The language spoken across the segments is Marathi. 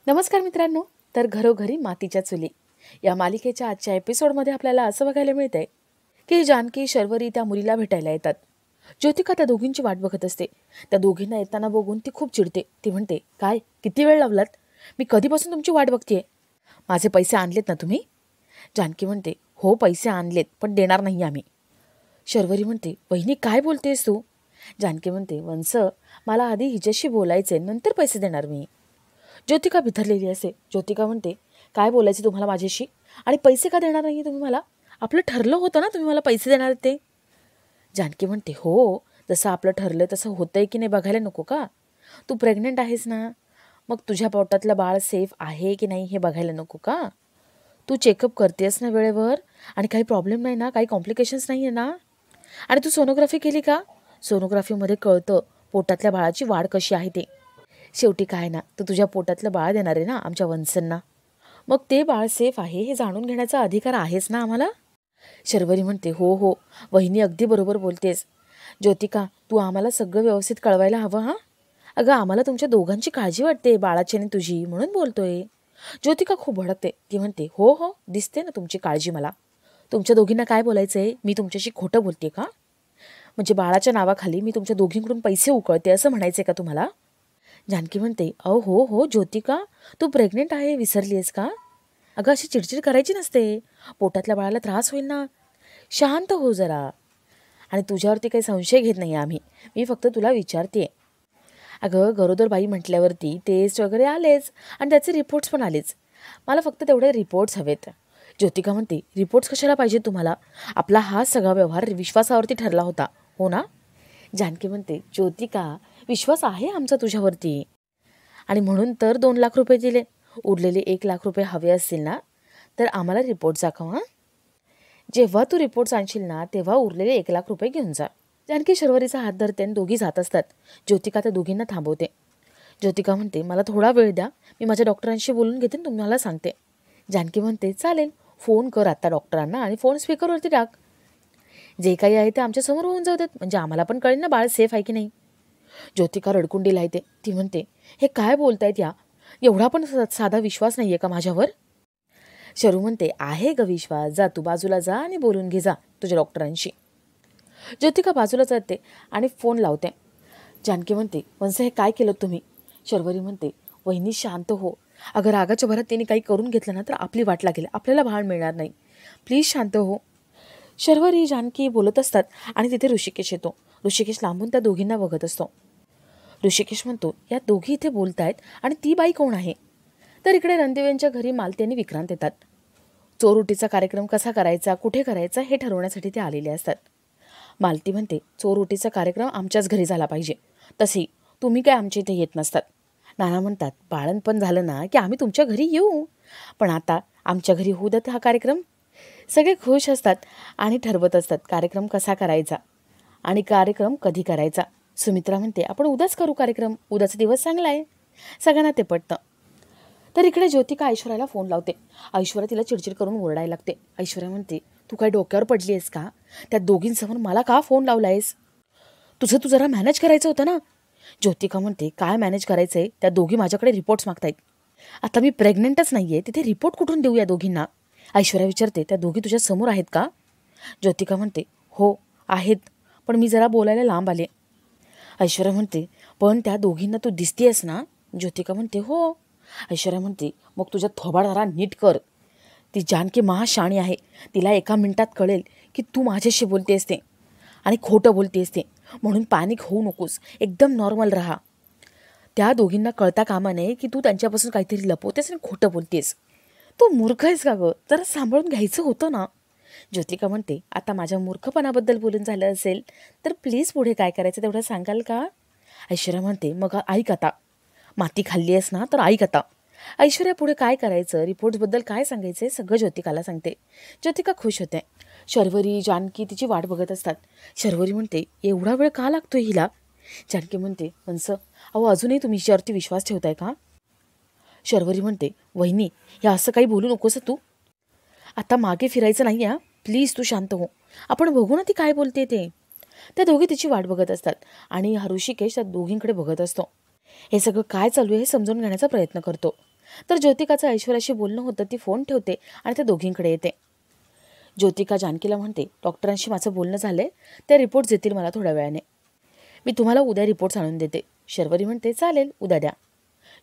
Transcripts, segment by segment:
नमस्कार मित्रांनो. तर घरोघरी मातीच्या चुली या मालिकेच्या आजच्या एपिसोडमध्ये आपल्याला असं बघायला मिळतंय की जानकी शर्वरी त्या मुलीला भेटायला येतात. ज्योतिका त्या दोघींची वाट बघत असते. त्या दोघींना येताना बघून ती खूप चिडते. ती म्हणते, काय किती वेळ लावलात? मी कधीपासून तुमची वाट बघतेय. माझे पैसे आणलेत ना तुम्ही? जानकी म्हणते, हो पैसे आणलेत, पण देणार नाही आम्ही. शर्वरी म्हणते, वहिनी काय बोलतेस तू? जानकी म्हणते, वंस, मला आधी हिच्याशी बोलायचे, नंतर पैसे देणार मी. ज्योतिका बिथरलेली असते. ज्योतिका म्हणते, काय बोलायचे तुम्हाला माझ्याशी? आणि पैसे का देणार नाही तुम्ही मला? आपलं ठरलं होतं ना तुम्ही मला पैसे देणार ते. जानकी म्हणते, हो, जसं आपलं ठरलं तसं होतंय की नाही बघायला नको का? तू प्रेग्नंट आहेस ना, मग तुझ्या पोटातलं बाळ सेफ आहे की नाही हे बघायला नको का? तू चेकअप करतेस ना वेळेवर? आणि काही प्रॉब्लेम नाही ना, काही कॉम्प्लिकेशन्स नाही आहे ना? आणि तू सोनोग्राफी केली का? सोनोग्राफीमध्ये कळतं पोटातल्या बाळाची वाढ कशी आहे ते. शेवटी काय ना, तू तुझ्या पोटातलं बाळ देणार आहे ना आमच्या वंसांना, मग ते बाळ सेफ आहे हे जाणून घेण्याचा अधिकार आहेच ना आम्हाला. शर्वरी म्हणते, हो हो वहिनी, अगदी बरोबर बोलतेस. ज्योतिका, तू आम्हाला सगळं व्यवस्थित कळवायला हवं हां. अगं, आम्हाला तुमच्या दोघांची काळजी वाटते, बाळाची आणि तुझी, म्हणून बोलतोय. ज्योतिका खूप भडकते. ती म्हणते, हो हो, दिसते ना तुमची काळजी मला. तुमच्या दोघींना काय बोलायचं आहे? मी तुमच्याशी खोटं बोलते का? म्हणजे बाळाच्या नावाखाली मी तुमच्या दोघींकडून पैसे उकळते असं म्हणायचं का तुम्हाला? जानकी म्हणते, अहो हो हो ज्योतिका, तू प्रेग्नेंट आहे, विसरली आहेस का? अगं, अशी चिडचिड करायची नसते. पोटातल्या बाळाला त्रास होईल ना. शांत हो जरा. आणि तुझ्यावरती काही संशय घेत नाही आम्ही. मी फक्त तुला विचारते. अगं, गरोदर बाई म्हटल्यावरती टेस्ट वगैरे आलेच आणि त्याचे रिपोर्ट्स पण आलेच. मला फक्त तेवढे रिपोर्ट्स हवेत. ज्योतिका म्हणते, रिपोर्ट्स कशाला पाहिजेत तुम्हाला? आपला हा सगळा व्यवहार विश्वासावरती ठरला होता, हो ना? जानकी म्हणते, ज्योतिका, विश्वास आहे आमचा तुझ्यावरती, आणि म्हणून तर 2 लाख रुपये दिले. उरलेले 1 लाख रुपये हवे असतील ना, तर आम्हाला रिपोर्ट दाखव हां. जेव्हा तू रिपोर्ट्स आणशील ना, तेव्हा उरलेले 1 लाख रुपये घेऊन जा. जानकी शर्वरीचा हात धरते आणि दोघी जात असतात. ज्योतिका त्या दोघींना थांबवते. ज्योतिका म्हणते, मला थोडा वेळ द्या, मी माझ्या डॉक्टरांशी बोलून घेते आणि तुम्हाला सांगते. जानकी म्हणते, चालेल, फोन कर आत्ता डॉक्टरांना आणि फोन स्पीकरवरती टाक. जे काही आहे ते आमच्यासमोर होऊन जाऊ देत, म्हणजे आम्हाला पण कळेल ना बाळ सेफ आहे की नाही. ज्योतिका रडकुंडीला येते. ती म्हणते, हे काय बोलतायत या? एवढा पण साधा विश्वास नाही आहे का माझ्यावर? शरू म्हणते, आहे ग विश्वास, जा तू बाजूला जा आणि बोलून घे जा तुझ्या डॉक्टरांशी. ज्योतिका बाजूला जाते आणि फोन लावते. जानकी म्हणते, वंस, हे काय केलं तुम्ही? शर्वरी म्हणते, वहिनी शांत हो. अगर रागाच्या भरात तिने काही करून घेतलं ना तर आपली वाट लागेल, आपल्याला बाळ मिळणार नाही. प्लीज शांत हो. शर्वरी जानकी बोलत असतात आणि तिथे ऋषिकेश येतो. ऋषिकेश लांबून त्या दोघींना बघत असतो. ऋषिकेश म्हणतो, या दोघी इथे बोलतायत आणि ती बाई कोण आहे? तर इकडे रणदेवेंच्या घरी मालती आणि विक्रांत येतात. चोरउटीचा कार्यक्रम कसा करायचा, कुठे करायचा हे ठरवण्यासाठी ते आलेले असतात. मालती म्हणते, चोरउटीचा कार्यक्रम आमच्याच घरी झाला पाहिजे, तशी तुम्ही काय आमच्या इथे येत नसतात. नाना म्हणतात, बाळणपण झालं ना की आम्ही तुमच्या घरी येऊ, पण आता आमच्या घरी होऊ देत हा कार्यक्रम. सगळे खुश असतात आणि ठरवत असतात कार्यक्रम कसा करायचा आणि कार्यक्रम कधी करायचा. सुमित्रा म्हणते, आपण उद्याच करू कार्यक्रम, उद्याचा दिवस चांगला आहे. सगळ्यांना ते पटतं. तर इकडे ज्योतिका ऐश्वर्याला फोन लावते. ऐश्वर्या तिला चिडचिड करून ओरडायला लागते. ऐश्वर्या म्हणते, तू काय डोक्यावर पडली आहेस का? त्या दोघींसमोर मला का फोन लावला आहेस? तुझं तू जरा मॅनेज करायचं होतं ना. ज्योतिका म्हणते, काय मॅनेज करायचं आहे? त्या दोघी माझ्याकडे रिपोर्ट्स मागतायत. आता मी प्रेग्नंटच नाही आहे, तिथे रिपोर्ट कुठून देऊ या दोघींना? ऐश्वर्या विचारते, त्या दोघी तुझ्या समोर आहेत का? ज्योतिका म्हणते, हो आहेत, पण मी जरा बोलायला लांब आले. ऐश्वर्या म्हणते, पण त्या दोघींना तू दिसतेस ना? ज्योतिका म्हणते, हो. ऐश्वर्या म्हणते, मग तुझ्या थोबाड जरा नीट कर. ती जानकी महाशाणी आहे, तिला एका मिनिटात कळेल की तू माझ्याशी बोलतेस ते आणि खोटं बोलतेस ते, म्हणून पॅनिक होऊ नकोस, एकदम नॉर्मल राहा. त्या दोघींना कळता कामा नये की तू त्यांच्यापासून काहीतरी लपवतेस आणि खोटं बोलतेस. तू मूर्ख आहेस का गं? जरा सांभाळून घ्यायचं होतं ना. ज्योतिका म्हणते, आता माझ्या मूर्खपणाबद्दल बोलून झालं असेल तर प्लीज पुढे काय करायचं तेवढं सांगाल का? ऐश्वर्या म्हणते, मग ऐक आता, माती खाल्ली आहेस ना तर ऐक आता. ऐश्वर्या पुढे काय करायचं, रिपोर्ट्सबद्दल काय सांगायचं सगळं ज्योतिकाला सांगते. ज्योतिका खुश होते. शर्वरी, जानकी तिची वाट बघत असतात. शर्वरी म्हणते, एवढा वेळ का लागतोय हिला? जानकी म्हणते, हंस, अहो अजूनही तुम्ही हिच्यावरती विश्वास ठेवताय का? शर्वरी म्हणते, वहिनी, हे असं काही बोलू नकोस तू. आता मागे फिरायचं नाही आहे, प्लीज तू शांत हो. आपण बघू ना ती काय बोलते ते. त्या दोघी तिची वाट बघत असतात आणि ऋषिकेश त्या दोघींकडे बघत असतो. हे सगळं काय चालू आहे हे समजून घेण्याचा प्रयत्न करतो. तर ज्योतिकाचं ऐश्वर्याशी बोलणं होतं ती फोन ठेवते आणि त्या दोघींकडे येते. ज्योतिका जानकीला म्हणते, डॉक्टरांशी माझं बोलणं झालंय, ते रिपोर्ट्स देतील मला थोड्या वेळाने. मी तुम्हाला उद्या रिपोर्ट्स आणून देते. शर्वरी म्हणते, चालेल, उद्या द्या.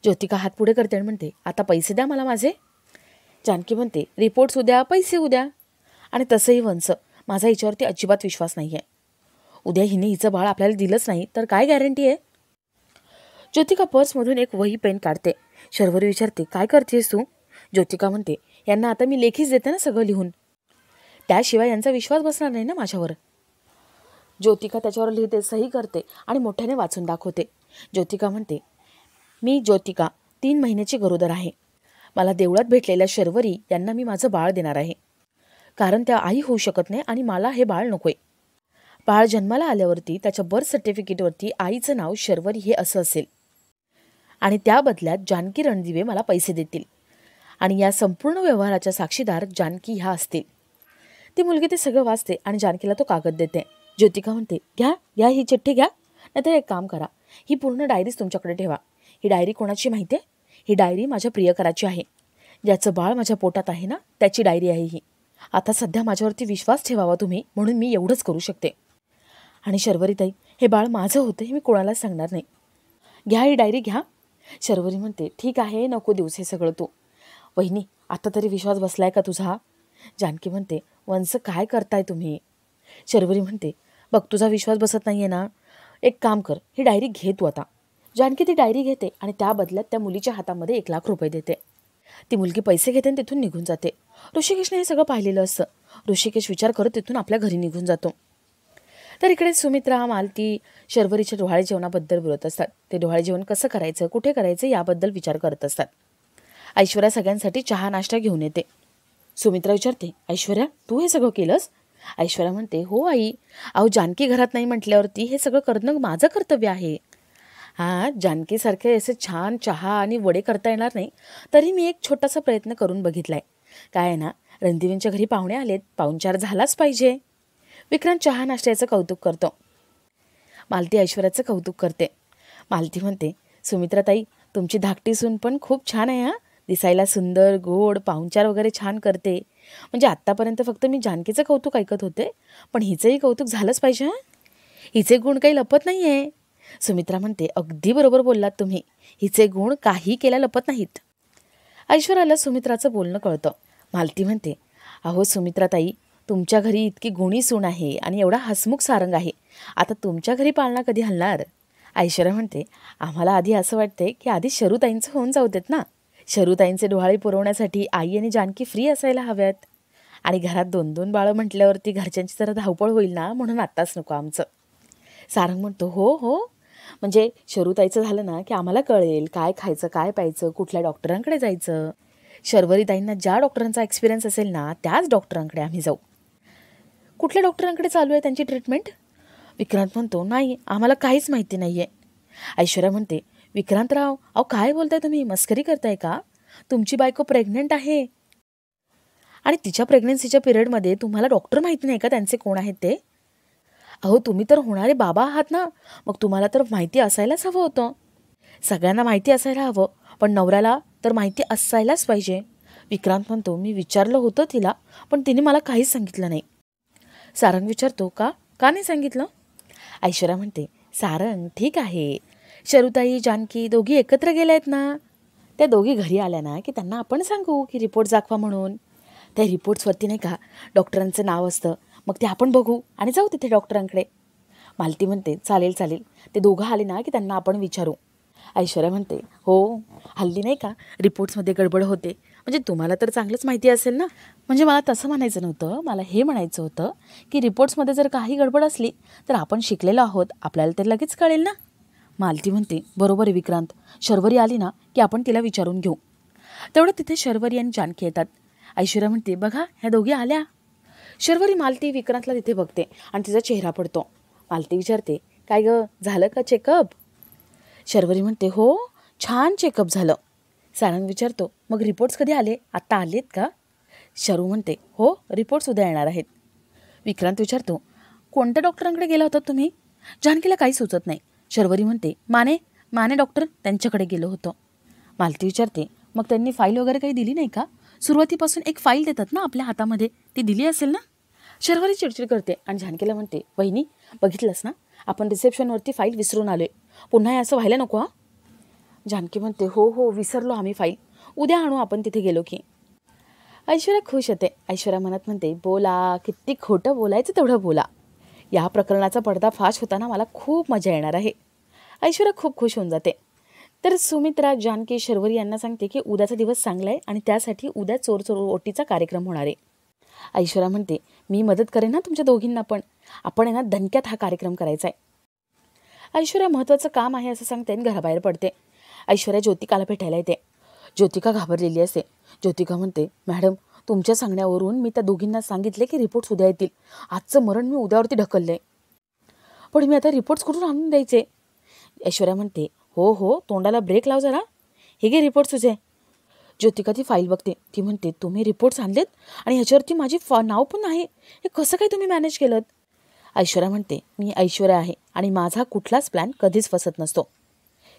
ज्योतिका हात पुढे करते आणि म्हणते, आता पैसे द्या मला माझे. जानकी म्हणते, रिपोर्ट्स उद्या, पैसे उद्या. आणि तसंही वंस, माझा हिच्यावरती अजिबात विश्वास नाही आहे. उद्या हिने हिचं बाळ आपल्याला दिलंच नाही तर काय गॅरंटी आहे. ज्योतिका पर्समधून एक वही पेन काढते. शर्वरी विचारते, काय करतेस तू. ज्योतिका म्हणते, यांना आता मी लेखीच देते ना सगळं लिहून, त्याशिवाय यांचा विश्वास बसणार नाही ना माझ्यावर. ज्योतिका त्याच्यावर लिहिते, सही करते आणि मोठ्याने वाचून दाखवते. ज्योतिका म्हणते, मी ज्योतिका 3 महिन्याची गरोदर आहे. मला देवळात भेटलेल्या शर्वरी यांना मी माझं बाळ देणार आहे, कारण त्या आई होऊ शकत नाही आणि मला हे बाळ नकोय. बाळ जन्माला आल्यावरती त्याच्या बर्थ सर्टिफिकेटवरती आईचं नाव शर्वरी हे असं असेल आणि त्या बदल्यात जानकी रणदिवे मला पैसे देतील आणि या संपूर्ण व्यवहाराच्या साक्षीदार जानकी ह्या असतील. ती मुलगी ते सगळं वाचते आणि जानकीला तो कागद देते. ज्योतिका म्हणते, घ्या घ्या ही चिठ्ठी घ्या, नाहीतर एक काम करा, ही पूर्ण डायरीच तुमच्याकडे ठेवा. ही डायरी कोणाची माहिती आहे. ही डायरी माझ्या प्रियकराची आहे. ज्याचं बाळ माझ्या पोटात आहे ना, त्याची डायरी आहे ही. आता सध्या माझ्यावरती विश्वास ठेवावा तुम्ही, म्हणून मी एवढंच करू शकते. आणि शर्वरीताई, हे बाळ माझं होतं हे मी कोणालाच सांगणार नाही. घ्या ही डायरी घ्या. शर्वरी म्हणते, ठीक आहे, नको दिवस हे सगळं तू. वहिनी, आता तरी विश्वास बसलाय का तुझा. जानकी म्हणते, वंस काय करताय तुम्ही. शर्वरी म्हणते, बघ तुझा विश्वास बसत नाहीये ना, एक काम कर, ही डायरी घे तू आता. जानकी ती डायरी घेते आणि त्या बदल्यात त्या मुलीच्या हातामध्ये 1 लाख रुपये देते. ती मुलगी पैसे घेते आणि तिथून निघून जाते. ऋषिकेशने हे सगळं पाहिलेलं असतं. ऋषिकेश विचार करत तिथून आपल्या घरी निघून जातो. तर इकडे सुमित्रा, मालती शर्वरीच्या डोहाळे जेवणाबद्दल बोलत असतात. ते डोहाळे जेवण कसं करायचं, कुठे करायचं याबद्दल विचार करत असतात. ऐश्वर्या सगळ्यांसाठी चहा नाश्ता घेऊन येते. सुमित्रा विचारते, ऐश्वर्या तू हे सगळं केलंस. ऐश्वर्या म्हणते, हो आई, अहो जानकी घरात नाही म्हटल्यावरती हे सगळं करणं माझं कर्तव्य आहे. हां, जानकीसारखे असे छान चहा आणि वडे करता येणार नाही, तरी मी एक छोटासा प्रयत्न करून बघितलाय. काय आहे ना, रणदिवींच्या घरी पाहुणे आलेत, पाहुणचार झालाच पाहिजे. विक्रांत चहा नाश्त्याचं कौतुक करतो. मालती ऐश्वर्याचं कौतुक करते. मालती म्हणते, सुमित्राताई तुमची धाकटी सून पण खूप छान आहे. हां, दिसायला सुंदर, गोड, पाहुणचार वगैरे छान करते. म्हणजे आत्तापर्यंत फक्त मी जानकीचं कौतुक ऐकत होते, पण हिचंही कौतुक झालंच पाहिजे. हां, हिचे गुण काही लपत नाही आहे. सुमित्रा म्हणते, अगदी बरोबर बोललात तुम्ही, हिचे गुण काही केल्या लपत नाहीत. ऐश्वर्याला सुमित्राचं बोलणं कळतं. मालती म्हणते, अहो सुमित्राताई, तुमच्या घरी इतकी गुणी सून आहे आणि एवढा हसमुख सारंग आहे, आता तुमच्या घरी पाळणा कधी हलणार. ऐश्वर्या म्हणते, आम्हाला आधी असं वाटते की आधी शरूताईंचं होऊन जाऊ देत ना. शरूताईंचे डोहाळे पुरवण्यासाठी आई आणि जानकी फ्री असायला हव्यात. आणि घरात 2-2 बाळं म्हटल्यावरती घरच्यांची जरा धावपळ होईल ना, म्हणून आत्ताच नको आमचं. सारंग म्हणतो, हो हो, म्हणजे शरूताईचं झालं ना की आम्हाला कळेल काय खायचं, काय प्यायचं, कुठल्या डॉक्टरांकडे जायचं. शर्वरीताईंना ज्या डॉक्टरांचा एक्सपिरियन्स असेल ना, त्याच डॉक्टरांकडे आम्ही जाऊ. कुठल्या डॉक्टरांकडे चालू आहे त्यांची ट्रीटमेंट. विक्रांत म्हणतो, नाही, आम्हाला काहीच माहिती नाही आहे. ऐश्वर्या म्हणते, विक्रांतराव, अहो काय बोलताय तुम्ही, मस्करी करताय का. तुमची बायको प्रेग्नंट आहे आणि तिच्या प्रेग्नन्सीच्या पिरियडमध्ये तुम्हाला डॉक्टर माहिती नाही का त्यांचे कोण आहेत ते. अहो तुम्ही तर होणारे बाबा आहात ना, मग तुम्हाला तर माहिती असायलाच हवं होतं. सगळ्यांना माहिती असायला हवं, पण नवऱ्याला तर माहिती असायलाच पाहिजे. विक्रांत म्हणतो, मी विचारलं होतं तिला, पण तिने मला काहीच सांगितलं नाही. सारंग विचारतो, का नाही सांगितलं. ऐश्वर्या म्हणते, सारंग ठीक आहे, शरूताई जानकी दोघी एकत्र गेल्या आहेत ना, त्या दोघी घरी आल्या ना की त्यांना आपण सांगू की रिपोर्ट दाखवा म्हणून. त्या रिपोर्ट्सवरती नाही का डॉक्टरांचं नाव असतं, मग ते आपण बघू आणि जाऊ तिथे डॉक्टरांकडे. मालती म्हणते, चालेल चालेल, ते दोघं आले ना की त्यांना आपण विचारू. ऐश्वर्या म्हणते, हो, हल्ली नाही का रिपोर्ट्समध्ये गडबड होते, म्हणजे तुम्हाला तर चांगलंच माहिती असेल ना. म्हणजे मला तसं म्हणायचं नव्हतं, मला हे म्हणायचं होतं की रिपोर्ट्समध्ये जर काही गडबड असली तर आपण शिकलेलो आहोत, आपल्याला तर लगेच कळेल ना. मालती म्हणते, बरोबर आहे विक्रांत, शर्वरी आली ना की आपण तिला विचारून घेऊ. तेवढं तिथे शर्वरी आणि जानकी येतात. ऐश्वर्या म्हणते, बघा ह्या दोघी आल्या. शर्वरी मालती विक्रांतला तिथे बघते आणि तिचा चेहरा पडतो. मालती विचारते, काय गं, झालं का चेकअप. शर्वरी म्हणते, हो, छान चेकअप झालं. सारंग विचारतो, मग रिपोर्ट्स कधी आले, आत्ता आलेत का. शरू म्हणते, हो, रिपोर्ट्स उद्या येणार आहेत. विक्रांत विचारतो, कोणत्या डॉक्टरांकडे गेला होता तुम्ही. जानकीला काही सुचत नाही. शर्वरी म्हणते, माने डॉक्टर, त्यांच्याकडे गेलो होतो. मालती विचारते, मग त्यांनी फाईल वगैरे काही दिली नाही का? सुरुवातीपासून एक फाईल देतात ना आपल्या हातामध्ये, ती दिली असेल ना? शर्वरी चिडचिड करते आणि जानकीला म्हणते, वहिनी बघितलंस ना, आपण रिसेप्शनवरती फाईल विसरून आलोय. पुन्हा हे असं व्हायला नको. जानकी म्हणते, हो हो विसरलो आम्ही फाईल, उद्या आणू आपण तिथे गेलो की. ऐश्वर्या खुश होते. ऐश्वर्या मनात म्हणते, बोला, किती खोटं बोलायचं तेवढं बोला. या प्रकरणाचा पर्दाफाश होताना मला खूप मजा येणार आहे. ऐश्वर्या खूप खुश होऊन जाते. तर सुमित्रा जानकी शर्वरी यांना सांगते की उद्याचा दिवस चांगला आहे आणि त्यासाठी उद्या चोर ओटीचा कार्यक्रम होणार आहे. ऐश्वर्या म्हणते, मी मदत करेन ना तुमच्या दोघींना, पण आपण यांना दणक्यात हा कार्यक्रम करायचा आहे. ऐश्वर्या महत्त्वाचं काम आहे असं सांगते आणि घराबाहेर पडते. ऐश्वर्या ज्योतिकाला भेटायला येते. ज्योतिका घाबरलेली असते. ज्योतिका म्हणते, मॅडम तुमच्या सांगण्यावरून मी त्या दोघींना सांगितले की रिपोर्ट्स उद्या येतील. आजचं मरण मी उद्यावरती ढकलले, पण मी आता रिपोर्ट्स कुठून आणून द्यायचे? ऐश्वर्या म्हणते, हो हो तोंडाला ब्रेक लाव जरा, हे घे रिपोर्ट्स तुझे. ज्योतिका ती फाईल बघते. ती म्हणते, तुम्ही रिपोर्ट्स आणलेत आणि ह्याच्यावरती माझी नाव पण आहे, हे कसं काय तुम्ही मॅनेज केलं? ऐश्वर्या म्हणते, मी ऐश्वर्या आहे आणि माझा कुठलाच प्लॅन कधीच फसत नसतो.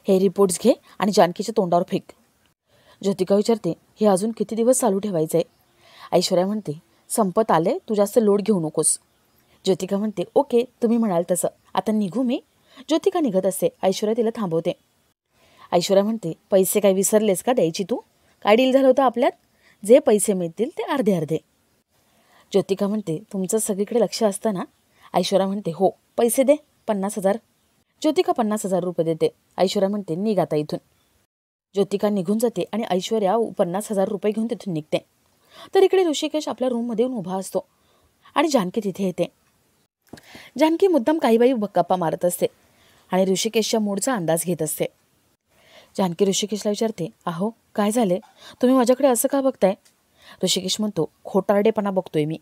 हे रिपोर्ट्स घे आणि जानकीच्या तोंडावर फेक. ज्योतिका विचारते, हे अजून किती दिवस चालू ठेवायचं आहे? ऐश्वर्या म्हणते, संपत आले, तू जास्त लोड घेऊ नकोस. ज्योतिका म्हणते, ओके तुम्ही म्हणाल तसं, आता निघू मी. ज्योतिका निघत असते. ऐश्वर्या तिला थांबवते. ऐश्वर्या म्हणते, पैसे काय विसरलेस का द्यायची तू? काय डील झालं होतं आपल्यात? जे पैसे मिळतील ते अर्धे अर्धे. ज्योतिका म्हणते, तुमचं सगळीकडे लक्ष असतं ना? ऐश्वर्या म्हणते, हो. पैसे दे 50,000. ज्योतिका 50,000 रुपये देते. ऐश्वर्या म्हणते, निघ आता इथून. ज्योतिका निघून जाते आणि ऐश्वर्या 50,000 रुपये घेऊन तिथून निघते. तर इकडे ऋषिकेश आपल्या रूममध्ये येऊन उभा असतो आणि जानकी तिथे येते. जानकी मुद्दाम काही बाई गप्पा मारत असते आणि ऋषिकेशच्या मूडचा अंदाज घेत असते. जानकी ऋषिकेशला विचारते, अहो काय झाले, तुम्ही माझ्याकडे असं का बघताय? ऋषिकेश म्हणतो, खोटारडेपणा बघतोय मी.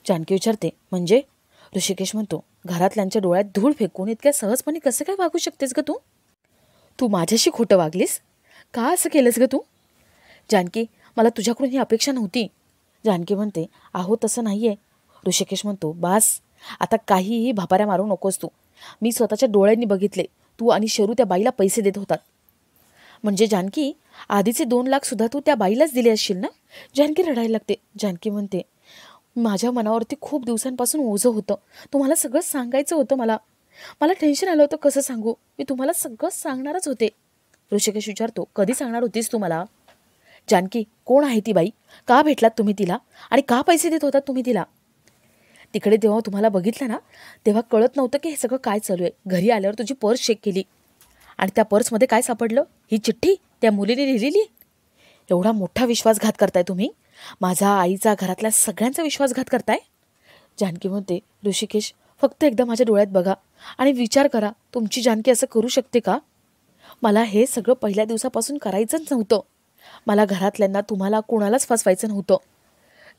जानकी विचारते, म्हणजे? ऋषिकेश म्हणतो, घरातल्यांच्या डोळ्यात धूळ फेकून इतक्या सहजपणे कसं काय वागू शकतेस ग तू? तू माझ्याशी खोटं वागलीस का? असं केलंस ग तू? जानकी, मला तुझ्याकडून ही अपेक्षा नव्हती. जानकी म्हणते, अहो तसं नाही आहे. ऋषिकेश म्हणतो, बास, आता काहीही भापाऱ्या मारू नकोस तू. मी स्वतःच्या डोळ्यांनी बघितले, तू आणि शरू त्या बाईला पैसे देत होतात. म्हणजे जानकी, आधीचे 2 लाख सुद्धा तू त्या बाईलाच दिले असशील ना? जानकी रडायला लागते. जानकी म्हणते, माझ्या मनावरती खूप दिवसांपासून ओझं होतं. तुम्हाला सगळं सांगायचं होतं. मला टेन्शन आलं होतं. कसं सांगू? मी तुम्हाला सगळं सांगणारच होते. ऋषिकेश विचारतो, कधी सांगणार होतीस तू मला? जानकी, कोण आहे ती बाई? का भेटलात तुम्ही तिला? आणि का पैसे देत होतात तुम्ही तिला? तिकडे तेव्हा तुम्हाला बघितलं ना, तेव्हा कळत नव्हतं की हे सगळं काय चालू आहे. घरी आल्यावर तुझी पर्स चेक केली आणि त्या पर्समध्ये काय सापडलं? ही चिठ्ठी त्या मुलीने लिहिलेली. एवढा मोठा विश्वासघात करताय तुम्ही. माझा, आईचा, घरातल्या सगळ्यांचा विश्वासघात करताय. जानकी म्हणते, ऋषिकेश फक्त एकदा माझ्या डोळ्यात बघा आणि विचार करा, तुमची जानकी असं करू शकते का? मला हे सगळं पहिल्या दिवसापासून करायचंच नव्हतं. मला घरातल्यांना, तुम्हाला, कोणालाच फसवायचं नव्हतं.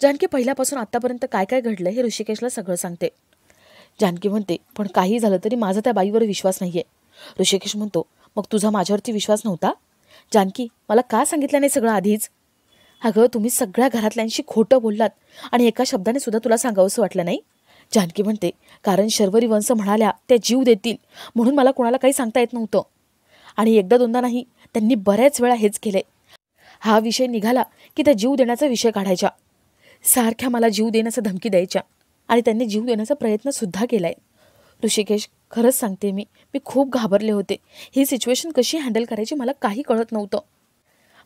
जानकी पहिल्यापासून आत्तापर्यंत काय काय घडलं हे ऋषिकेशला सगळं सांगते. जानकी म्हणते, पण काही झालं तरी माझा त्या बाईवर विश्वास नाही आहे. ऋषिकेश म्हणतो, मग तुझा माझ्यावरती विश्वास नव्हता? जानकी, मला का सांगितलं नाही सगळं आधीच? अगं तुम्ही सगळ्या घरातल्यांशी खोटं बोललात आणि एका शब्दाने सुद्धा तुला सांगावंसं वाटलं नाही? जानकी म्हणते, कारण शर्वरी वंश म्हणाल्या त्या जीव देतील म्हणून मला कोणाला काही सांगता येत नव्हतं. आणि एकदा दोनदा नाही, त्यांनी बऱ्याच वेळा हेच केले. हा विषय निघाला की त्या जीव देण्याचा विषय काढायच्या. सारख्या मला जीव देण्याचा धमकी द्यायच्या आणि त्यांनी जीव देण्याचा प्रयत्न सुद्धा केलाय. ऋषिकेश, खरंच सांगते मी खूप घाबरले होते. ही सिच्युएशन कशी हँडल करायची मला काही कळत नव्हतं.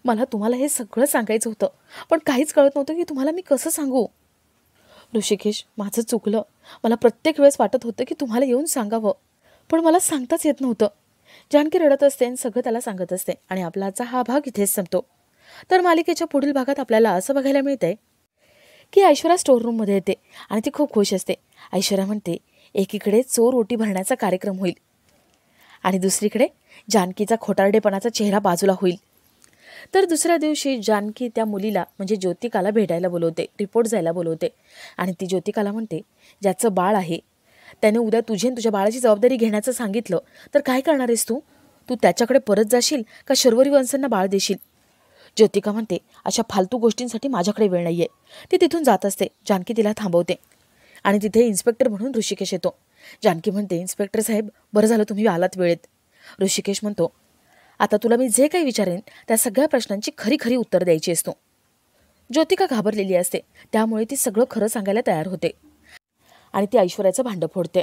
मला तुम्हाला हे सगळं सांगायचं होतं, पण काहीच कळत नव्हतं की तुम्हाला मी कसं सांगू. ऋषिकेश, माझं चुकलं. मला प्रत्येक वेळेस वाटत होतं की तुम्हाला येऊन सांगावं, पण मला सांगताच येत नव्हतं. जानकी रडत असते आणि सगळं त्याला सांगत असते आणि आपला आजचा हा भाग इथेच संपतो. तर मालिकेच्या पुढील भागात आपल्याला असं बघायला मिळतंय की ऐश्वर्या स्टोर रूममध्ये येते आणि ती खूप खुश असते. ऐश्वर्या म्हणते, एकीकडे चोर ओटी भरण्याचा कार्यक्रम होईल आणि दुसरीकडे जानकीचा खोटारडेपणाचा चेहरा बाजूला होईल. तर दुसऱ्या दिवशी जानकी त्या मुलीला म्हणजे ज्योतिकाला भेटायला बोलवते, रिपोर्ट जायला बोलवते आणि ती ज्योतिकाला म्हणते, ज्याचं बाळ आहे त्याने उद्या तुझी आणि तुझ्या बाळाची जबाबदारी घेण्याचं सांगितलं तर काय करणार आहेस तू? तू त्याच्याकडे परत जाशील का शर्वरी वंशांना बाळ देशील? ज्योतिका म्हणते, अशा फालतू गोष्टींसाठी माझ्याकडे वेळ नाही आहे. ती तिथून जात असते. जानकी तिला थांबवते आणि तिथे इन्स्पेक्टर म्हणून ऋषिकेश येतो. जानकी म्हणते, इन्स्पेक्टर साहेब, बरं झालं तुम्ही आलात वेळेत. ऋषिकेश म्हणतो, आता तुला मी जे काही विचारेन त्या सगळ्या प्रश्नांची खरी खरी उत्तर द्यायची असतो. ज्योतिका घाबरलेली असते, त्यामुळे ती सगळं खरं सांगायला तयार होते आणि ती ऐश्वर्याचं भांडं फोडते.